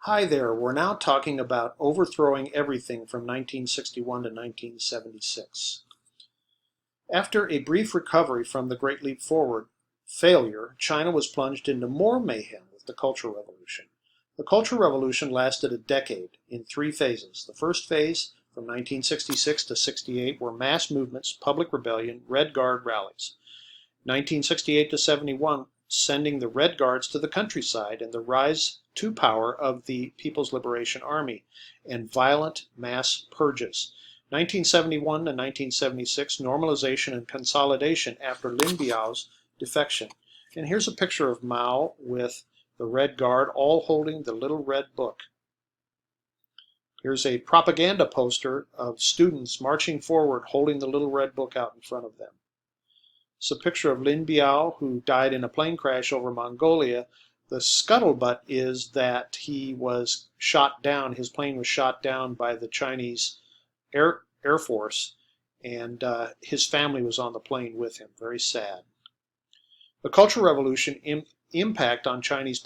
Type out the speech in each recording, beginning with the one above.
Hi there, we're now talking about Overthrowing Everything from 1961 to 1976. After a brief recovery from the Great Leap Forward failure, China was plunged into more mayhem with the Cultural Revolution. The Cultural Revolution lasted a decade in three phases. The first phase, from 1966 to 68, were mass movements, public rebellion, Red Guard rallies. 1968 to 71, sending the Red Guards to the countryside and the rise to power of the People's Liberation Army and violent mass purges. 1971 to 1976, normalization and consolidation after Lin Biao's defection. And here's a picture of Mao with the Red Guard all holding the little red book. Here's a propaganda poster of students marching forward holding the little red book out in front of them. It's a picture of Lin Biao, who died in a plane crash over Mongolia. The scuttlebutt is that he was shot down. His plane was shot down by the Chinese Air Force, and his family was on the plane with him. Very sad. The Cultural Revolution impact on Chinese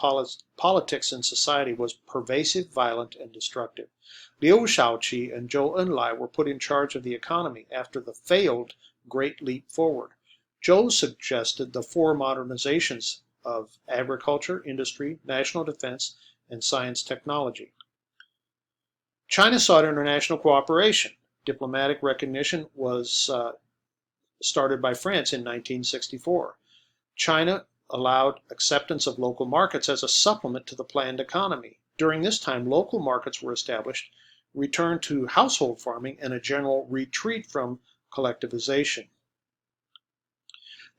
politics and society was pervasive, violent, and destructive. Liu Shaoqi and Zhou Enlai were put in charge of the economy after the failed Great Leap Forward. Zhou suggested the four modernizations of agriculture, industry, national defense, and science technology. China sought international cooperation. Diplomatic recognition was started by France in 1964. China allowed acceptance of local markets as a supplement to the planned economy. During this time, local markets were established, return to household farming, and a general retreat from collectivization.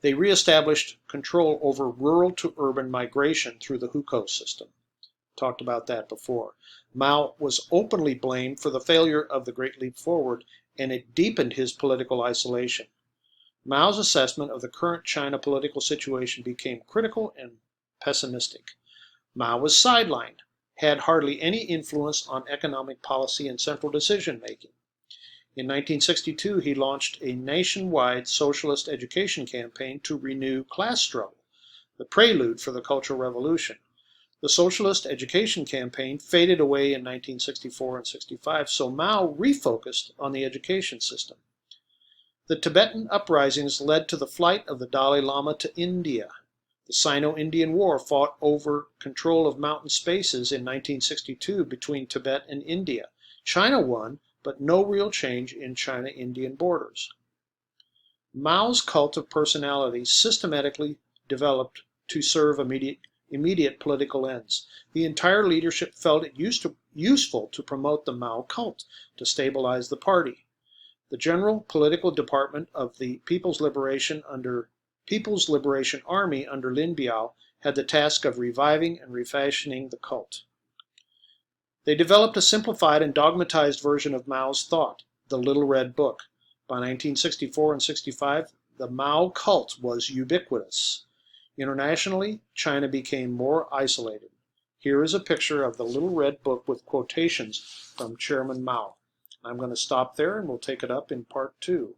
They reestablished control over rural to urban migration through the hukou system. Talked about that before. Mao was openly blamed for the failure of the Great Leap Forward, and it deepened his political isolation. Mao's assessment of the current China political situation became critical and pessimistic. Mao was sidelined, had hardly any influence on economic policy and central decision making. In 1962, he launched a nationwide socialist education campaign to renew class struggle, the prelude for the Cultural Revolution. The socialist education campaign faded away in 1964 and 65, so Mao refocused on the education system. The Tibetan uprisings led to the flight of the Dalai Lama to India. The Sino-Indian War fought over control of mountain spaces in 1962 between Tibet and India. China won, but no real change in China-Indian borders. Mao's cult of personality systematically developed to serve immediate political ends. The entire leadership felt it useful to promote the Mao cult to stabilize the party. The General Political Department of the People's Liberation Army under Lin Biao had the task of reviving and refashioning the cult. They developed a simplified and dogmatized version of Mao's thought, the Little Red Book. By 1964 and 65, the Mao cult was ubiquitous. Internationally, China became more isolated. Here is a picture of the Little Red Book with quotations from Chairman Mao. I'm going to stop there and we'll take it up in part 2.